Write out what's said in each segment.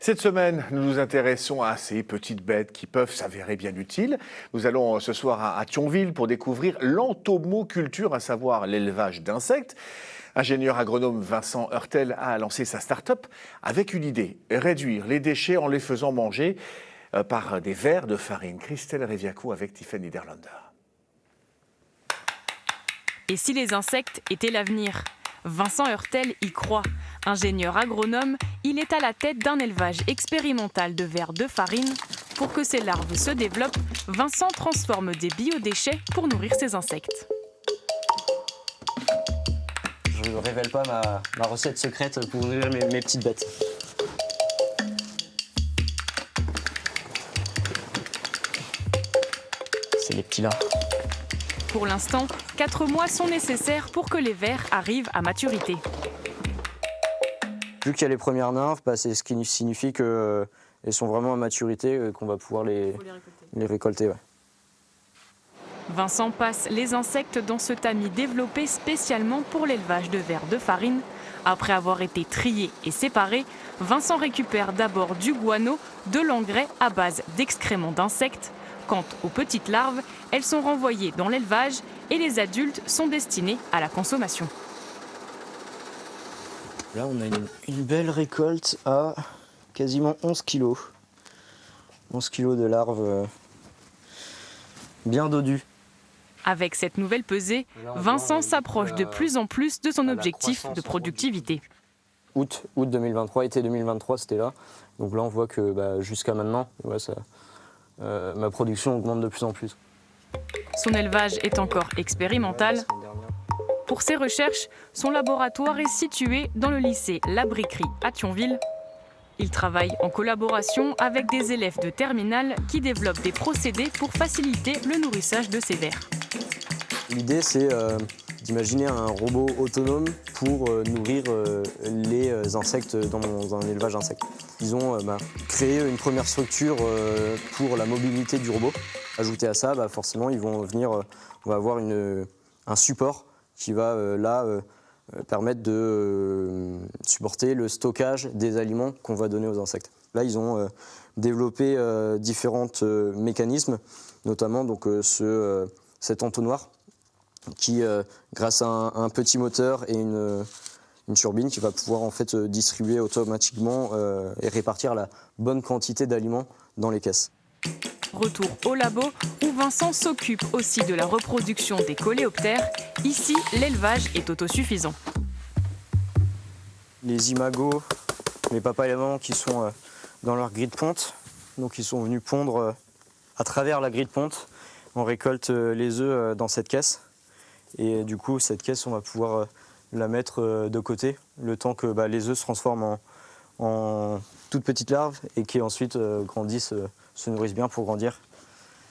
Cette semaine, nous nous intéressons à ces petites bêtes qui peuvent s'avérer bien utiles. Nous allons ce soir à Thionville pour découvrir l'entomoculture, à savoir l'élevage d'insectes. Ingénieur agronome Vincent Heurtel a lancé sa start-up avec une idée, réduire les déchets en les faisant manger par des vers de farine. Christelle Reviacou avec Tiffany Niederlander. Et si les insectes étaient l'avenir ? Vincent Heurtel y croit. Ingénieur agronome, il est à la tête d'un élevage expérimental de vers de farine. Pour que ces larves se développent, Vincent transforme des biodéchets pour nourrir ses insectes. Je ne révèle pas ma recette secrète pour nourrir mes petites bêtes. C'est les petits là. Pour l'instant, 4 mois sont nécessaires pour que les vers arrivent à maturité. Vu qu'il y a les premières nymphes, c'est ce qui signifie qu'elles sont vraiment à maturité, qu'on va pouvoir les récolter. Ouais. Vincent passe les insectes dans ce tamis développé spécialement pour l'élevage de vers de farine. Après avoir été triés et séparés, Vincent récupère d'abord du guano, de l'engrais à base d'excréments d'insectes. Quant aux petites larves, elles sont renvoyées dans l'élevage et les adultes sont destinés à la consommation. Là, on a une belle récolte à quasiment 11 kilos. 11 kilos de larves bien dodues. Avec cette nouvelle pesée, Vincent s'approche de plus en plus de son objectif de productivité. Août 2023, été 2023, c'était là. Donc là, on voit que jusqu'à maintenant, ma production augmente de plus en plus. Son élevage est encore expérimental. Pour ses recherches, son laboratoire est situé dans le lycée La Briquerie à Thionville. Il travaille en collaboration avec des élèves de terminale qui développent des procédés pour faciliter le nourrissage de ces vers. L'idée, c'est d'imaginer un robot autonome pour nourrir les insectes dans un élevage d'insectes. Ils ont créé une première structure pour la mobilité du robot. Ajouté à ça, forcément, on va avoir un support qui va permettre de supporter le stockage des aliments qu'on va donner aux insectes. Là, ils ont développé différents mécanismes, notamment cet entonnoir qui, grâce à un petit moteur et une turbine, qui va pouvoir en fait distribuer automatiquement et répartir la bonne quantité d'aliments dans les caisses. Retour au labo où Vincent s'occupe aussi de la reproduction des coléoptères. Ici, l'élevage est autosuffisant. Les imagos, les papas et les mamans qui sont dans leur grille de ponte, donc ils sont venus pondre à travers la grille de ponte. On récolte les œufs dans cette caisse et du coup cette caisse on va pouvoir la mettre de côté le temps que les œufs se transforment en toutes petites larves et qui ensuite grandissent, se nourrissent bien pour grandir.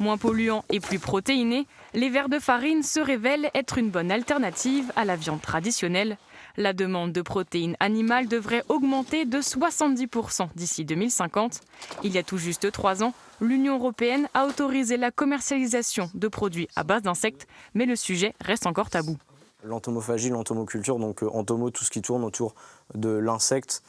Moins polluants et plus protéinés, les vers de farine se révèlent être une bonne alternative à la viande traditionnelle. La demande de protéines animales devrait augmenter de 70% d'ici 2050. Il y a tout juste 3 ans, l'Union européenne a autorisé la commercialisation de produits à base d'insectes, mais le sujet reste encore tabou. L'entomophagie, l'entomoculture, donc entomo, tout ce qui tourne autour de l'insecte,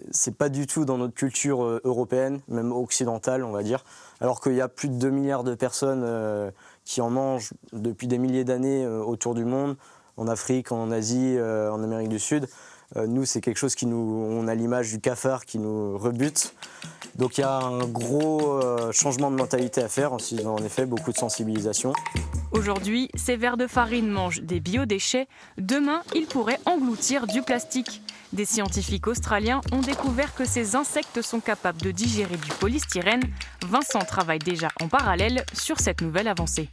c'est pas du tout dans notre culture européenne, même occidentale, on va dire. Alors qu'il y a plus de 2 milliards de personnes qui en mangent depuis des milliers d'années autour du monde, en Afrique, en Asie, en Amérique du Sud. Nous, c'est quelque chose on a l'image du cafard qui nous rebute. Donc il y a un gros changement de mentalité à faire, en effet, beaucoup de sensibilisation. Aujourd'hui, ces vers de farine mangent des biodéchets. Demain, ils pourraient engloutir du plastique. Des scientifiques australiens ont découvert que ces insectes sont capables de digérer du polystyrène. Vincent travaille déjà en parallèle sur cette nouvelle avancée.